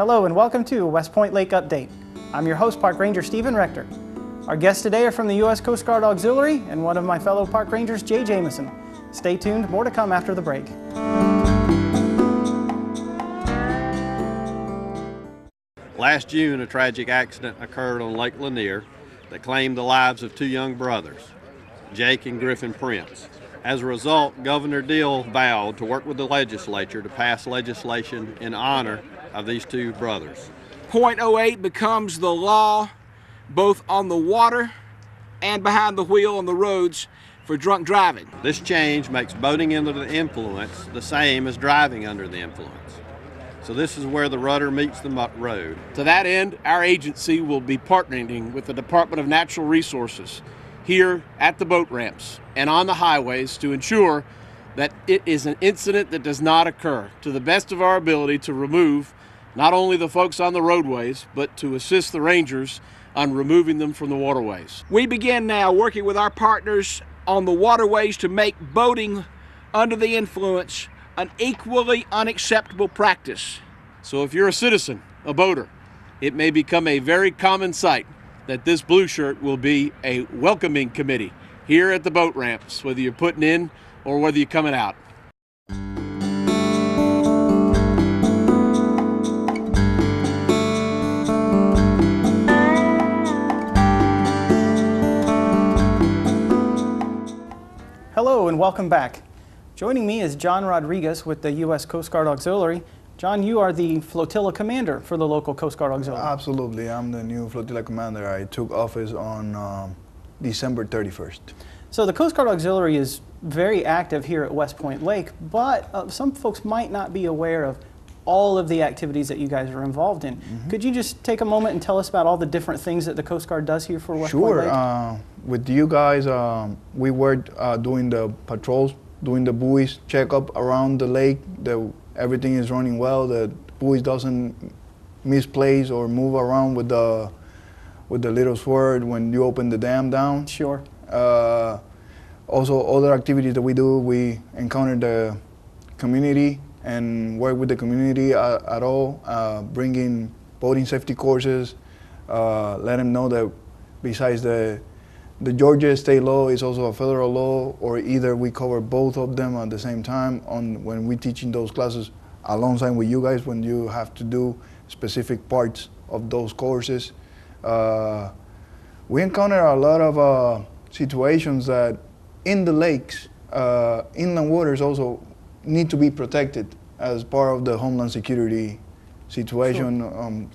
Hello and welcome to West Point Lake Update. I'm your host, Park Ranger Steven Rector. Our guests today are from the U.S. Coast Guard Auxiliary and one of my fellow Park Rangers, Jay Jamison. Stay tuned, more to come after the break. Last June, a tragic accident occurred on Lake Lanier that claimed the lives of two young brothers, Jake and Griffin Prince. As a result, Governor Deal vowed to work with the legislature to pass legislation in honor of these two brothers. .08 becomes the law both on the water and behind the wheel on the roads for drunk driving. This change makes boating under the influence the same as driving under the influence. So this is where the rudder meets the road. To that end, our agency will be partnering with the Department of Natural Resources here at the boat ramps and on the highways to ensure that it is an incident that does not occur, to the best of our ability to remove not only the folks on the roadways, but to assist the rangers on removing them from the waterways. We begin now working with our partners on the waterways to make boating under the influence an equally unacceptable practice. So if you're a citizen, a boater, it may become a very common sight that this blue shirt will be a welcoming committee here at the boat ramps, whether you're putting in or whether you're coming out. Hello and welcome back. Joining me is John Rodriguez with the U.S. Coast Guard Auxiliary. John, you are the flotilla commander for the local Coast Guard Auxiliary. Absolutely. I'm the new flotilla commander. I took office on December 31st. So the Coast Guard Auxiliary is very active here at West Point Lake, but some folks might not be aware of all of the activities that you guys are involved in. Could you just take a moment and tell us about all the different things that the Coast Guard does here for West Point Lake? Sure. With you guys, we were doing the patrols, doing the buoys checkup around the lake, that everything is running well, the buoys doesn't misplace or move around with the little sword when you open the dam down. Sure. Also, other activities that we do, we encounter the community and work with the community at all, bringing boating safety courses, let them know that besides the Georgia state law is also a federal law, or either we cover both of them at the same time when we're teaching those classes alongside with you guys when you have to do specific parts of those courses. We encounter a lot of situations that in the lakes, inland waters also need to be protected as part of the Homeland Security situation. Sure.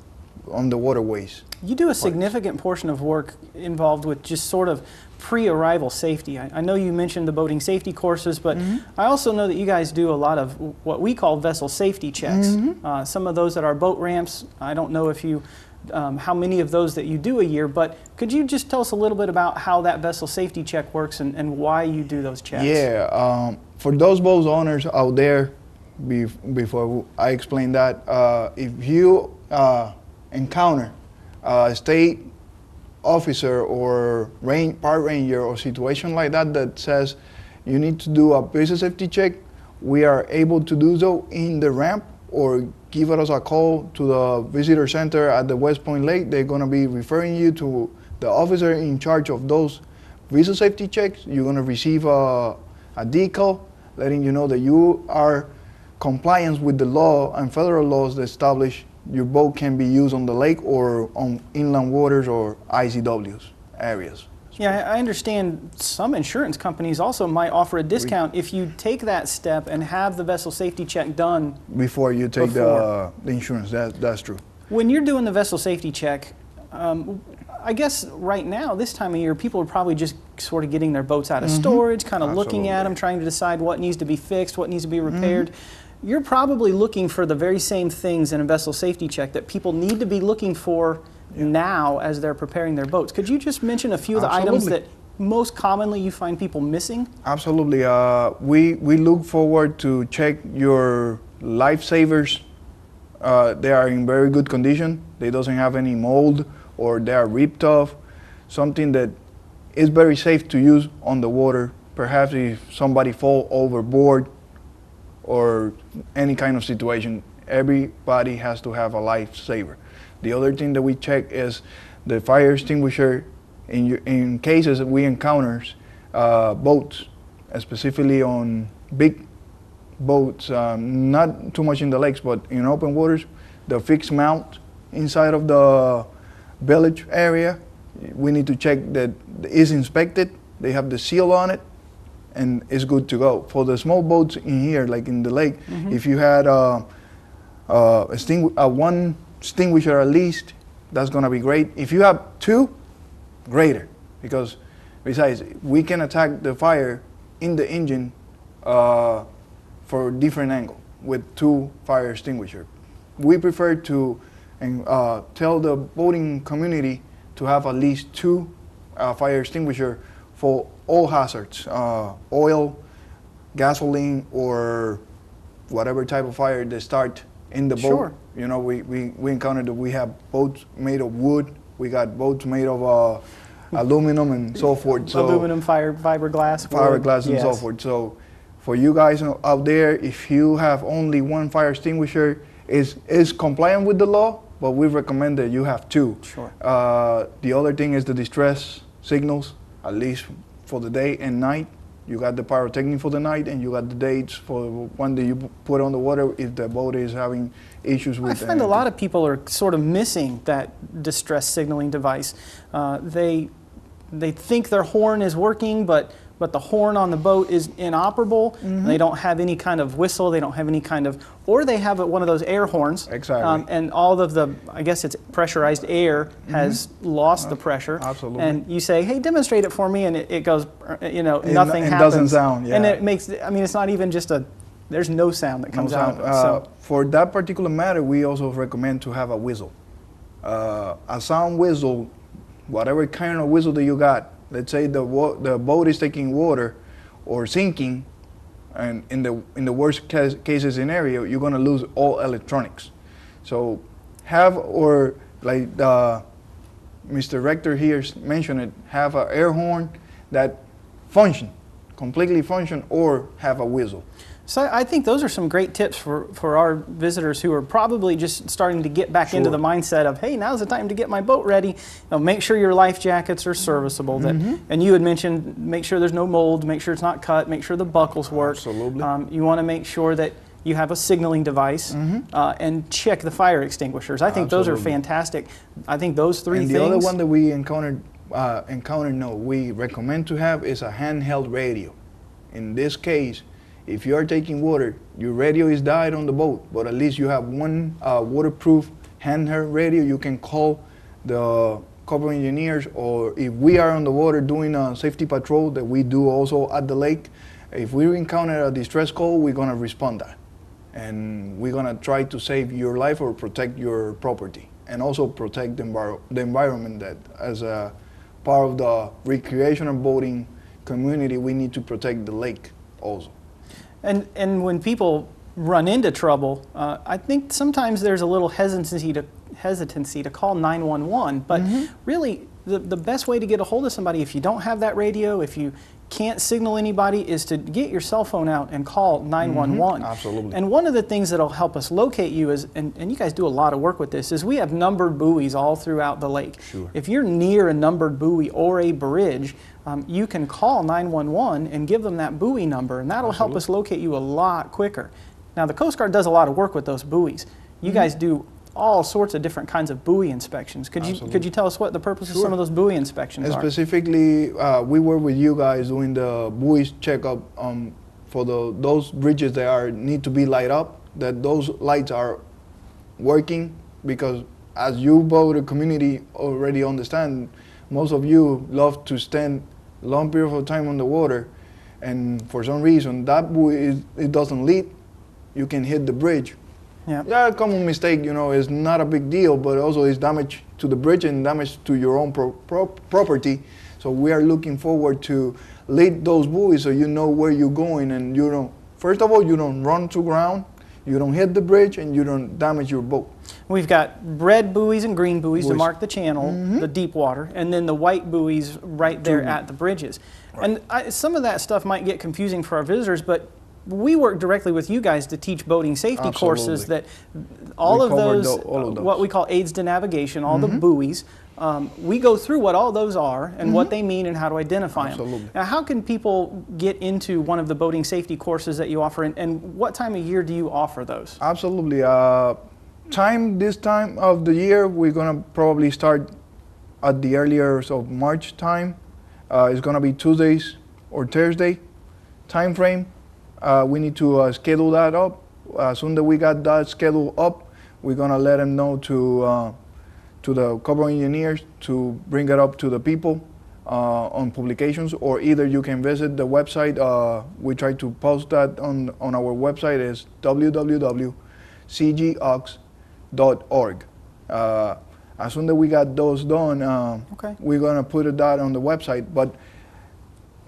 On the waterways. You do a significant portion of work involved with just sort of pre-arrival safety. I know you mentioned the boating safety courses, but I also know that you guys do a lot of what we call vessel safety checks. Some of those at our boat ramps, I don't know if you, how many of those that you do a year, but could you just tell us a little bit about how that vessel safety check works and why you do those checks? Yeah, for those boat owners out there, before I explain that, if you encounter a state officer or park ranger or situation like that that says you need to do a vessel safety check, we are able to do so in the ramp, or give us a call to the visitor center at the West Point Lake. They're going to be referring you to the officer in charge of those vessel safety checks. You're going to receive a decal letting you know that you are compliant with the law and federal laws that establish your boat can be used on the lake or on inland waters or ICWs areas. Yeah, I understand some insurance companies also might offer a discount if you take that step and have the vessel safety check done before you take the insurance. That's true. When you're doing the vessel safety check, I guess right now, this time of year, people are probably just sort of getting their boats out of storage, kind of looking at them, trying to decide what needs to be fixed, what needs to be repaired. You're probably looking for the very same things in a vessel safety check that people need to be looking for now as they're preparing their boats. Could you just mention a few of the items that most commonly you find people missing? Absolutely. We look forward to check your lifesavers. They are in very good condition. They doesn't have any mold or they are ripped off. Something that is very safe to use on the water. Perhaps if somebody fall overboard or any kind of situation, everybody has to have a lifesaver. The other thing that we check is the fire extinguisher. In cases that we encounter boats, specifically on big boats, not too much in the lakes, but in open waters, the fixed mount inside of the village area, we need to check that it is inspected, they have the seal on it, and it's good to go. For the small boats in here, like in the lake, if you had one extinguisher at least, that's gonna be great. If you have two, greater, because besides, we can attack the fire in the engine for a different angle with two fire extinguishers. We prefer to tell the boating community to have at least two fire extinguishers for all hazards, oil, gasoline, or whatever type of fire they start in the boat. Sure. You know, we encountered that we have boats made of wood, we got boats made of aluminum and so forth. So aluminum, fiberglass, fiberglass and yes. so forth. So for you guys out there, if you have only one fire extinguisher, is compliant with the law, but we recommend that you have two. Sure. The other thing is the distress signals, at least for the day and night. You got the pyrotechnic for the night, and you got the dates for one that you put on the water if the boat is having issues with. I find a lot of people are sort of missing that distress signaling device. They think their horn is working, but the horn on the boat is inoperable. They don't have any kind of whistle. They don't have any kind of, or they have one of those air horns. Exactly. And all of the, I guess it's pressurized air has lost the pressure. Absolutely. And you say, hey, demonstrate it for me, and it goes, nothing happens. It doesn't sound, yeah. And it makes, I mean, it's not even just there's no sound that comes out. So. For that particular matter, we also recommend to have a whistle. A sound whistle, whatever kind of whistle that you got. Let's say the boat is taking water or sinking, and in the worst case scenario, you're gonna lose all electronics. So have, or like Mr. Rector here mentioned it, have an air horn that completely function, or have a whistle. So I think those are some great tips for our visitors who are probably just starting to get back into the mindset of, hey, now's the time to get my boat ready. Make sure your life jackets are serviceable. And you had mentioned, make sure there's no mold, make sure it's not cut, make sure the buckles work. Absolutely. You want to make sure that you have a signaling device and check the fire extinguishers. I think those are fantastic. I think those three things. And the other one that we we recommend to have is a handheld radio. In this case, if you are taking water, your radio is died on the boat, but at least you have one waterproof handheld radio. You can call the corps engineers, or if we are on the water doing a safety patrol that we do also at the lake, if we encounter a distress call, we're gonna respond that. And we're gonna try to save your life or protect your property, and also protect the environment that as a part of the recreational boating community, we need to protect the lake also. And when people run into trouble, I think sometimes there's a little hesitancy to call 911. But really, the best way to get a hold of somebody, if you don't have that radio, if you can't signal anybody, is to get your cell phone out and call 911. Absolutely. And one of the things that'll help us locate you is, and you guys do a lot of work with this, is we have numbered buoys all throughout the lake. Sure. If you're near a numbered buoy or a bridge, you can call 911 and give them that buoy number, and that'll help us locate you a lot quicker. Now, the Coast Guard does a lot of work with those buoys. You guys do all sorts of different kinds of buoy inspections. Could you tell us what the purpose of some of those buoy inspections are? Specifically, we work with you guys doing the buoys checkup for those bridges that need to be light up, that those lights are working, because as you boat community already understand, most of you love to stand long period of time on the water, and for some reason that buoy it doesn't lead, you can hit the bridge. Yeah, common mistake, it's not a big deal, but also it's damage to the bridge and damage to your own property. So we are looking forward to lead those buoys so you know where you're going, and you don't, first of all, you don't run to ground, you don't hit the bridge, and you don't damage your boat. We've got red buoys and green buoys to mark the channel, the deep water, and then the white buoys right there at the bridges. Right. And some of that stuff might get confusing for our visitors, but we work directly with you guys to teach boating safety courses that all of those, what we call aids to navigation, all the buoys, we go through what all those are and what they mean and how to identify them. Now, how can people get into one of the boating safety courses that you offer, and what time of year do you offer those? Absolutely. This time of the year, we're going to probably start at the earlier of March time. It's going to be Tuesdays or Thursday time frame. We need to schedule that up. As soon as we got that schedule up, we're going to let them know to the corps engineers to bring it up to the people on publications, or either you can visit the website. We try to post that on our website. Is www.cgox.org. As soon as we got those done, we're going to put that on the website. But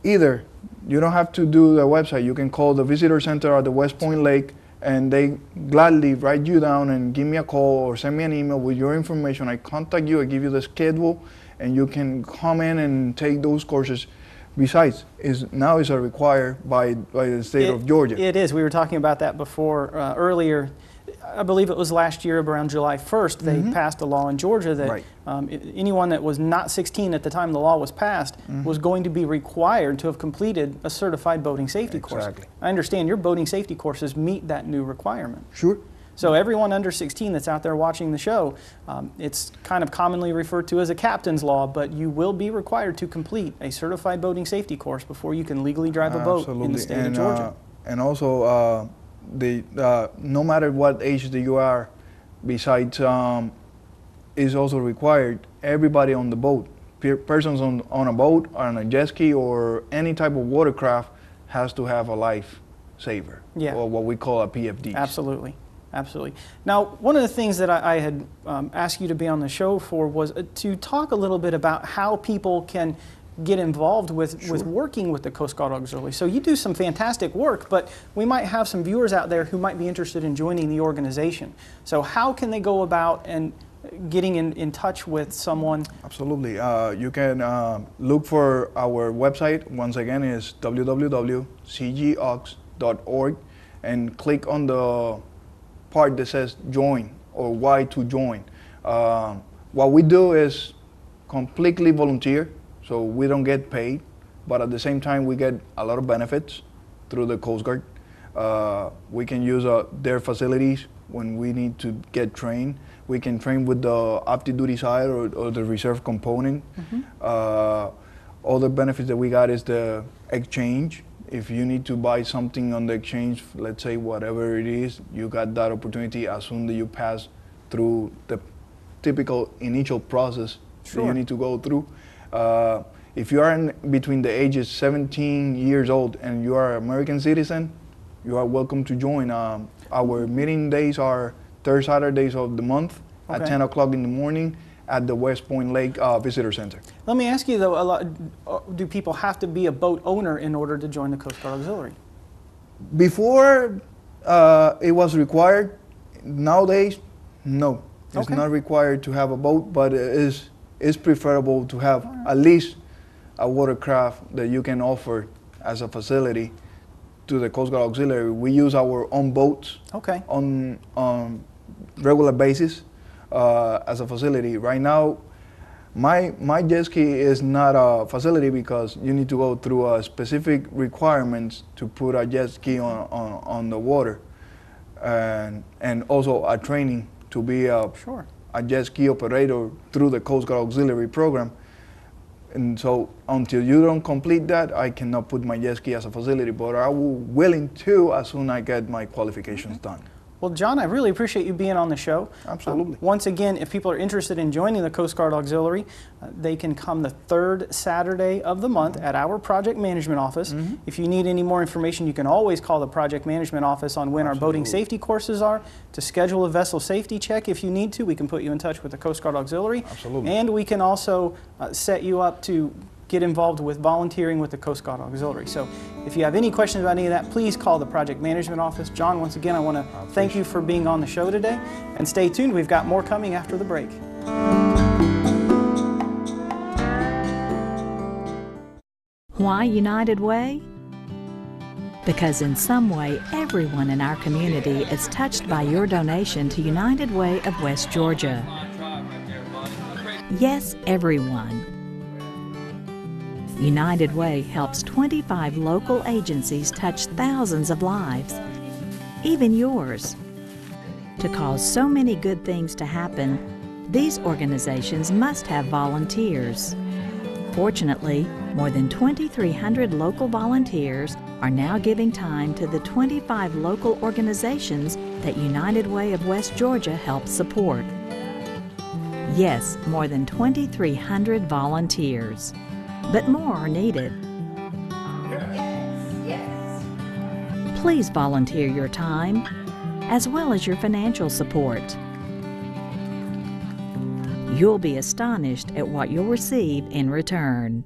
either you don't have to do the website. You can call the visitor center at the West Point Lake, and they gladly write you down and give me a call or send me an email with your information. I contact you, I give you the schedule, and you can come in and take those courses. Besides, now it's required by the state of Georgia. It is. We were talking about that before earlier. I believe it was last year around July 1st, they passed a law in Georgia that anyone that was not 16 at the time the law was passed was going to be required to have completed a certified boating safety course. I understand your boating safety courses meet that new requirement. Sure. So everyone under 16 that's out there watching the show, it's kind of commonly referred to as a captain's law, but you will be required to complete a certified boating safety course before you can legally drive a boat in the state of Georgia. And also, no matter what age that you are, besides is also required, everybody on the boat, persons on a boat, on a jet ski, or any type of watercraft has to have a life saver, or what we call a PFD. Absolutely. Absolutely. Now, one of the things that I had asked you to be on the show for was to talk a little bit about how people can get involved with working with the Coast Guard Auxiliary. So you do some fantastic work, but we might have some viewers out there who might be interested in joining the organization. So how can they go about and getting in touch with someone? Absolutely. You can look for our website. Once again, is www.cgox.org, and click on the part that says join or why to join. What we do is completely volunteer, so we don't get paid, but at the same time we get a lot of benefits through the Coast Guard. We can use their facilities when we need to get trained. We can train with the active duty side or the reserve component. Other benefits that we got is the exchange. If you need to buy something on the exchange, let's say whatever it is, you got that opportunity as soon as you pass through the typical initial process that you need to go through. If you are between the ages 17 years old and you are an American citizen, you are welcome to join. Our meeting days are third Saturdays of the month at 10 o'clock in the morning at the West Point Lake Visitor Center. Let me ask you though, do people have to be a boat owner in order to join the Coast Guard Auxiliary? Before it was required. Nowadays, no. It's not required to have a boat, but it is preferable to have at least a watercraft that you can offer as a facility to the Coast Guard Auxiliary. We use our own boats on regular basis as a facility. Right now, my jet ski is not a facility because you need to go through specific requirements to put a jet ski on the water, and also a training to be a jet ski operator through the Coast Guard Auxiliary program. And so until you don't complete that, I cannot put my jet ski as a facility, but I'm willing to as soon as I get my qualifications done. Well, John, I really appreciate you being on the show. Absolutely. Once again, if people are interested in joining the Coast Guard Auxiliary, they can come the third Saturday of the month at our project management office. If you need any more information, you can always call the project management office on when our boating safety courses are. To schedule a vessel safety check if you need to, we can put you in touch with the Coast Guard Auxiliary. Absolutely. And we can also set you up to get involved with volunteering with the Coast Guard Auxiliary. So if you have any questions about any of that, please call the project management office. John, once again, I want to thank you for being on the show today. And stay tuned, we've got more coming after the break. Why United Way? Because in some way, everyone in our community is touched by your donation to United Way of West Georgia. Yes, everyone. United Way helps 25 local agencies touch thousands of lives, even yours. To cause so many good things to happen, these organizations must have volunteers. Fortunately, more than 2,300 local volunteers are now giving time to the 25 local organizations that United Way of West Georgia helps support. Yes, more than 2,300 volunteers. But more are needed. Please volunteer your time, as well as your financial support. You'll be astonished at what you'll receive in return.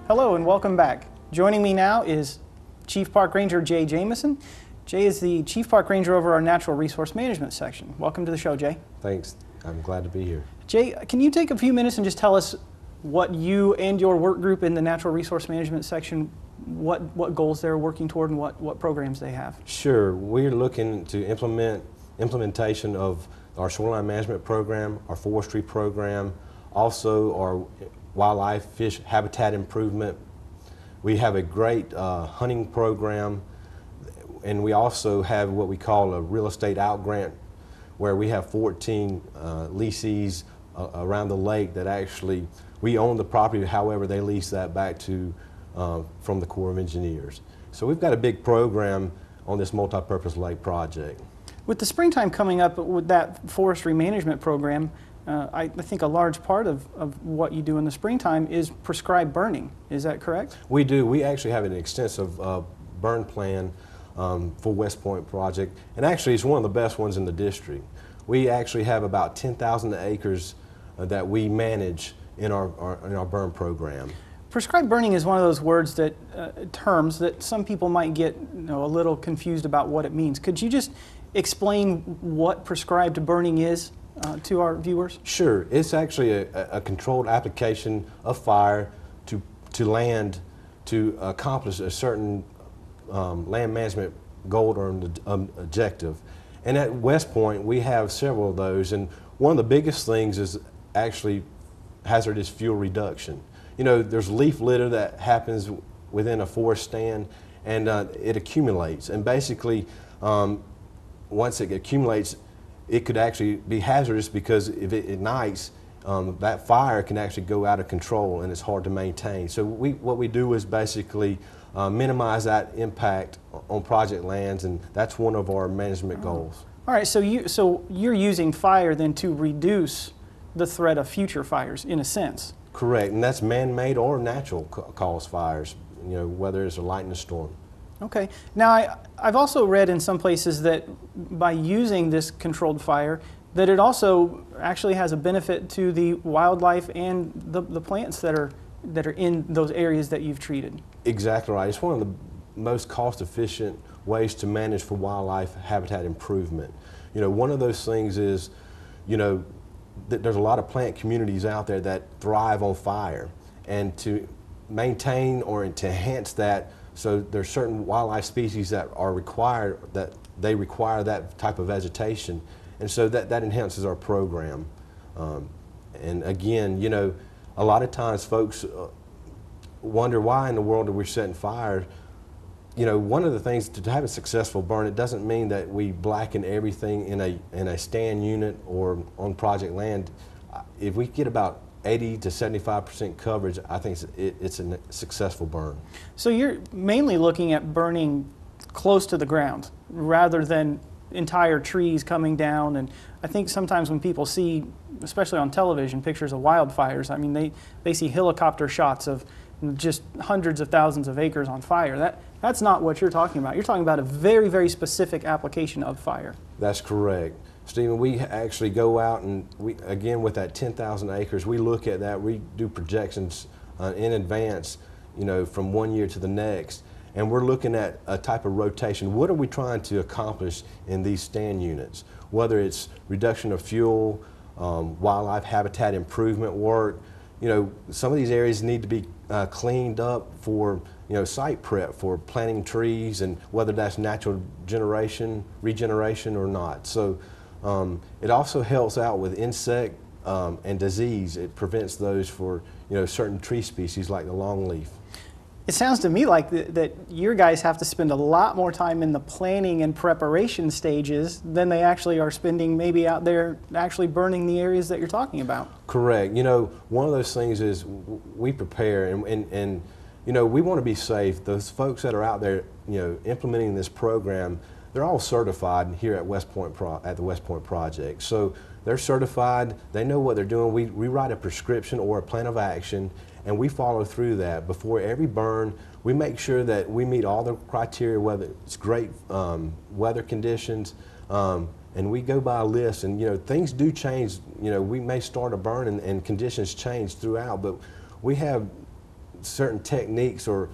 Hello and welcome back. Joining me now is Chief Park Ranger Jay Jamison. Jay is the Chief Park Ranger over our Natural Resource Management section. Welcome to the show, Jay. Thanks. I'm glad to be here. Jay, can you take a few minutes and just tell us what you and your work group in the Natural Resource Management section, what goals they're working toward and what programs they have? Sure. We're looking to implementation of our shoreline management program, our forestry program, also our wildlife fish habitat improvement. We have a great hunting program, and we also have what we call a real estate out grant, where we have 14 leasees around the lake that actually, we own the property, however they lease that back to from the Corps of Engineers. So we've got a big program on this multi-purpose lake project. With the springtime coming up with that forestry management program, I think a large part of what you do in the springtime is prescribed burning. Is that correct? We do. We actually have an extensive burn plan for West Point project, and actually it's one of the best ones in the district. We actually have about 10,000 acres that we manage in our burn program. Prescribed burning is one of those words that terms that some people might get a little confused about what it means. Could you just explain what prescribed burning is to our viewers? Sure. It's actually a controlled application of fire to land to accomplish a certain land management goal or objective. And at West Point, we have several of those, and one of the biggest things is actually hazardous fuel reduction. You know, there's leaf litter that happens within a forest stand, and it accumulates. And basically, once it accumulates, it could actually be hazardous because if it ignites, that fire can actually go out of control and it's hard to maintain. So what we do is basically minimize that impact on project lands, and that's one of our management goals. All right, so you're using fire then to reduce the threat of future fires in a sense. Correct, and that's man-made or natural cause fires, you know, whether it's a lightning storm. Okay. Now, I've also read in some places that by using this controlled fire, that it also actually has a benefit to the wildlife and the plants that are in those areas that you've treated. Exactly right. It's one of the most cost-efficient ways to manage for wildlife habitat improvement. You know, one of those things is, you know, there's a lot of plant communities out there that thrive on fire, and to maintain or to enhance that, so there's certain wildlife species that are required, that they require that type of vegetation, and so that enhances our program. And again, you know, a lot of times folks wonder why in the world are we setting fire. You know, one of the things to have a successful burn, it doesn't mean that we blacken everything in a stand unit or on project land. If we get about 80 to 75% coverage, I think it's a successful burn. So you're mainly looking at burning close to the ground rather than entire trees coming down. And I think sometimes when people see, especially on television, pictures of wildfires, I mean, they see helicopter shots of just hundreds of thousands of acres on fire. That's not what you're talking about. You're talking about a very, very specific application of fire. That's correct. Stephen, we actually go out and again, with that 10,000 acres, we look at that, we do projections in advance, you know, from one year to the next. and we're looking at a type of rotation. What are we trying to accomplish in these stand units? Whether it's reduction of fuel, wildlife habitat improvement work, you know, some of these areas need to be cleaned up for, you know, site prep for planting trees, and whether that's natural regeneration or not. So it also helps out with insect and disease. It prevents those for, you know, certain tree species like the longleaf. It sounds to me like that your guys have to spend a lot more time in the planning and preparation stages than they actually are spending maybe out there actually burning the areas that you're talking about. Correct. You know, one of those things is we prepare, and you know, we want to be safe. Those folks that are out there, you know, implementing this program, they're all certified here at the West Point Project. So they're certified, they know what they're doing. We write a prescription or a plan of action, and we follow through that. Before every burn, we make sure that we meet all the criteria, whether it's great weather conditions, and we go by a list. And, you know, things do change. You know, we may start a burn and conditions change throughout, but we have certain techniques or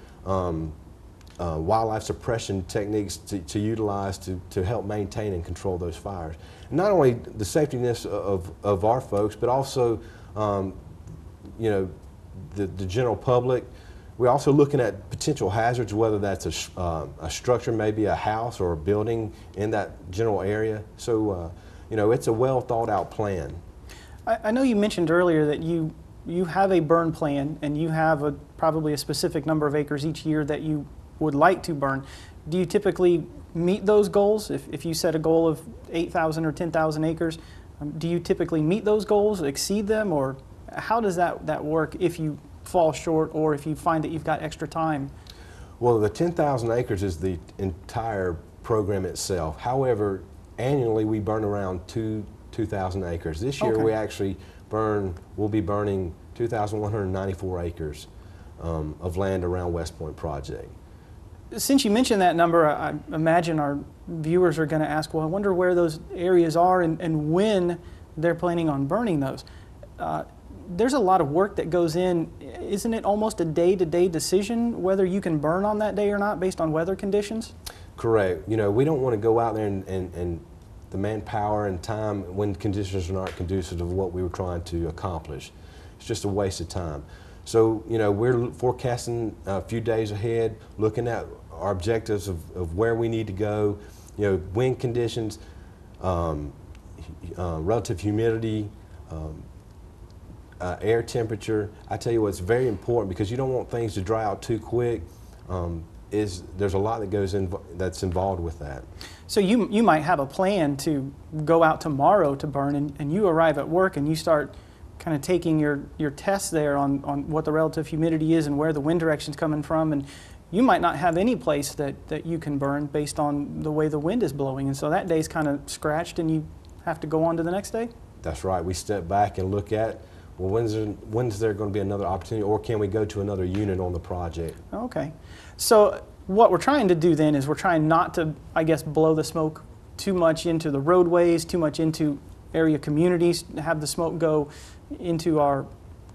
wildlife suppression techniques to utilize to help maintain and control those fires. And not only the safetyness of our folks, but also, you know, the general public. We're also looking at potential hazards, whether that's a structure, maybe a house or a building in that general area. So, you know, it's a well thought out plan. I know you mentioned earlier that you have a burn plan, and you have probably a specific number of acres each year that you would like to burn. Do you typically meet those goals? If you set a goal of 8,000 or 10,000 acres, do you typically meet those goals, exceed them, or how does that work if you fall short or if you find that you've got extra time? Well, the 10,000 acres is the entire program itself. However, annually we burn around 2,000 acres. This year we actually we'll be burning 2,194 acres of land around West Point Project. Since you mentioned that number, I imagine our viewers are going to ask, well, I wonder where those areas are and when they're planning on burning those. There's a lot of work that goes in. Isn't it almost a day-to-day decision whether you can burn on that day or not based on weather conditions? Correct. You know, we don't want to go out there and the manpower and time when conditions are not conducive to what we were trying to accomplish. It's just a waste of time. So, you know, we're forecasting a few days ahead, looking at our objectives of where we need to go, you know, wind conditions, relative humidity, air temperature. I tell you what's very important, because you don't want things to dry out too quick, is there's a lot that goes in that's involved with that. So you might have a plan to go out tomorrow to burn, and you arrive at work and you start kind of taking your tests there on what the relative humidity is and where the wind direction's coming from, and you might not have any place that you can burn based on the way the wind is blowing, and so that day's kind of scratched and you have to go on to the next day? That's right. We step back and look at, well, when's there going to be another opportunity, or can we go to another unit on the project? Okay. So what we're trying to do then is we're trying not to, I guess, blow the smoke too much into the roadways, too much into area communities, have the smoke go into our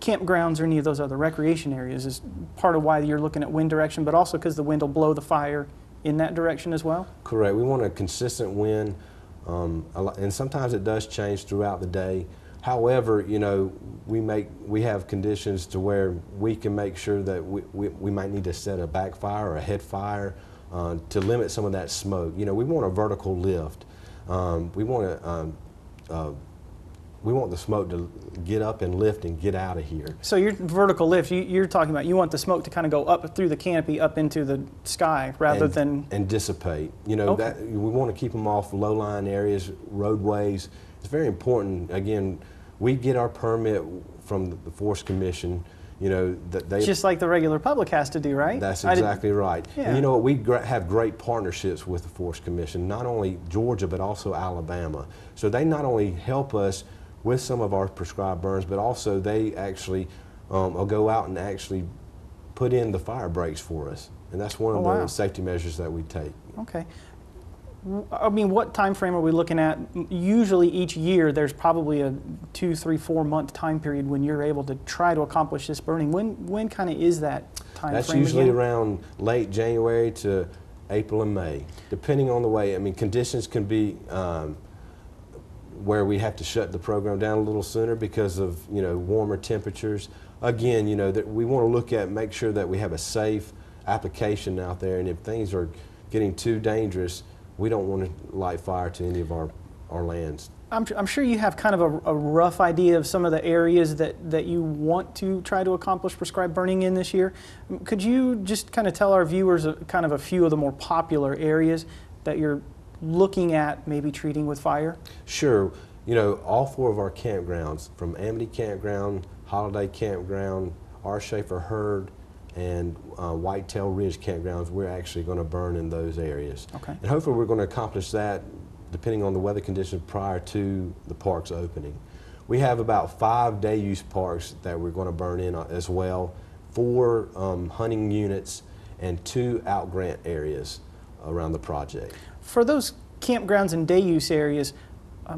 campgrounds or any of those other recreation areas is part of why you're looking at wind direction, but also because the wind will blow the fire in that direction as well? Correct. We want a consistent wind, and sometimes it does change throughout the day. However, you know, we have conditions to where we can make sure that we might need to set a backfire or a head fire to limit some of that smoke. You know, we want a vertical lift. We want the smoke to get up and lift and get out of here. So your vertical lift, you're talking about, you want the smoke to kind of go up through the canopy up into the sky rather than... And dissipate. You know, that we want to keep them off low-lying areas, roadways. It's very important. Again, we get our permit from the Forest Commission, you know, that they... Just like the regular public has to do, right? That's exactly right. Yeah. And you know what, we have great partnerships with the Forest Commission, not only Georgia, but also Alabama. So they not only help us with some of our prescribed burns, but also they actually will go out and actually put in the fire breaks for us. And that's one of the safety measures that we take. Okay. I mean, what time frame are we looking at? Usually each year there's probably a 2, 3, 4 month time period when you're able to try to accomplish this burning. When kind of is that time That's frame usually again? around late January to April and May, depending on the way. I mean, conditions can be where we have to shut the program down a little sooner because of, you know, warmer temperatures. Again, you know, that we want to look at, make sure that we have a safe application out there, and if things are getting too dangerous, we don't want to light fire to any of our lands. I'm sure you have kind of a rough idea of some of the areas that you want to try to accomplish prescribed burning in this year. Could you just kind of tell our viewers kind of a few of the more popular areas that you're looking at maybe treating with fire? Sure. You know, all 4 of our campgrounds, from Amity Campground, Holiday Campground, R. Schaefer Herd, and Whitetail Ridge campgrounds, we're actually going to burn in those areas. Okay. And hopefully we're going to accomplish that depending on the weather conditions prior to the park's opening. We have about 5 day-use parks that we're going to burn in as well, 4 hunting units, and 2 out-grant areas around the project. For those campgrounds and day-use areas,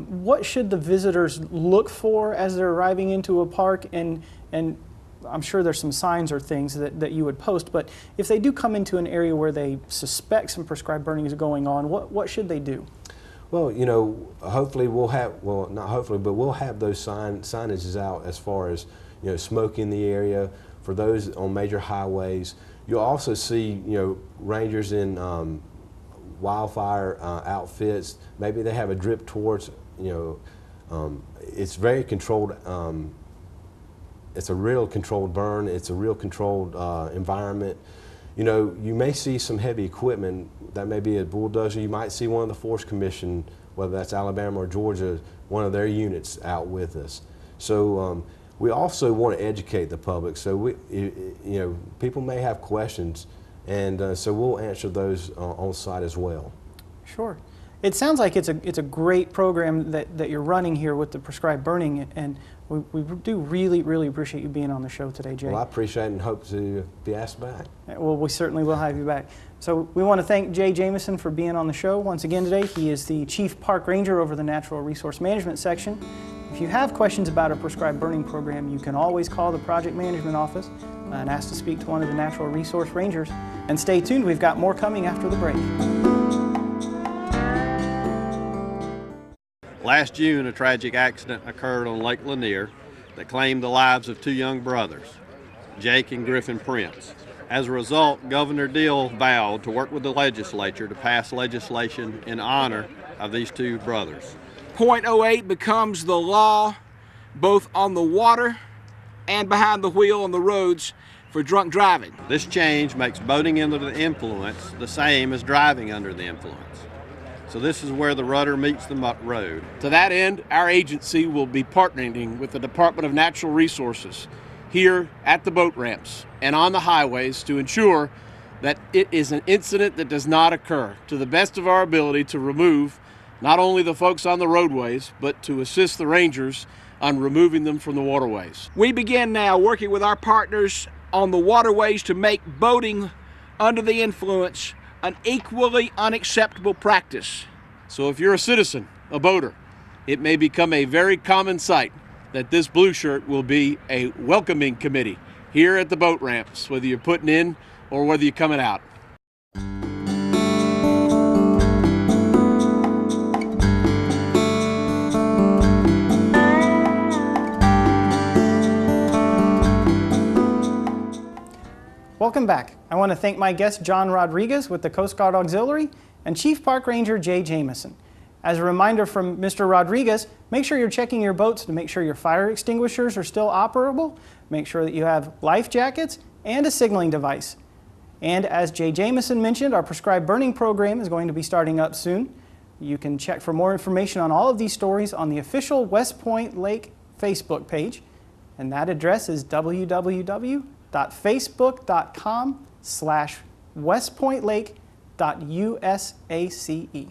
what should the visitors look for as they're arriving into a park? And I'm sure there's some signs or things that you would post, but if they do come into an area where they suspect some prescribed burning is going on, what should they do? Well, you know, hopefully we'll have, well, not hopefully, but we'll have those signages out as far as, you know, smoke in the area for those on major highways. You'll also see, you know, rangers in wildfire outfits. Maybe they have a drip torch, you know. It's very controlled. It's a real controlled burn. It's a real controlled environment. You know, you may see some heavy equipment. That may be a bulldozer. You might see one of the Forest Commission, whether that's Alabama or Georgia, one of their units out with us. So we also want to educate the public. So you know, people may have questions, and so we'll answer those on site as well. Sure. It sounds like it's a great program that you're running here with the prescribed burning, and we do really appreciate you being on the show today, Jay. Well, I appreciate it and hope to be asked back. Well, we certainly will have you back. So we want to thank Jay Jamison for being on the show once again today. He is the Chief Park Ranger over the Natural Resource Management section. If you have questions about our prescribed burning program, you can always call the Project Management Office and ask to speak to one of the Natural Resource Rangers. And stay tuned, we've got more coming after the break. Last June, a tragic accident occurred on Lake Lanier that claimed the lives of 2 young brothers, Jake and Griffin Prince. As a result, Governor Deal vowed to work with the legislature to pass legislation in honor of these 2 brothers. .08 becomes the law both on the water and behind the wheel on the roads for drunk driving. This change makes boating under the influence the same as driving under the influence. So this is where the rudder meets the road. To that end, our agency will be partnering with the Department of Natural Resources here at the boat ramps and on the highways to ensure that it is an incident that does not occur, to the best of our ability to remove not only the folks on the roadways, but to assist the rangers on removing them from the waterways. We begin now working with our partners on the waterways to make boating under the influence an equally unacceptable practice. So if you're a citizen, a boater, it may become a very common sight that this blue shirt will be a welcoming committee here at the boat ramps, whether you're putting in or whether you're coming out. Welcome back. I want to thank my guest, John Rodriguez with the Coast Guard Auxiliary, and Chief Park Ranger Jay Jamison. As a reminder from Mr. Rodriguez, make sure you're checking your boats to make sure your fire extinguishers are still operable, make sure that you have life jackets and a signaling device. And as Jay Jamison mentioned, our prescribed burning program is going to be starting up soon. You can check for more information on all of these stories on the official West Point Lake Facebook page, and that address is www.facebook.com/westpointlake.usace.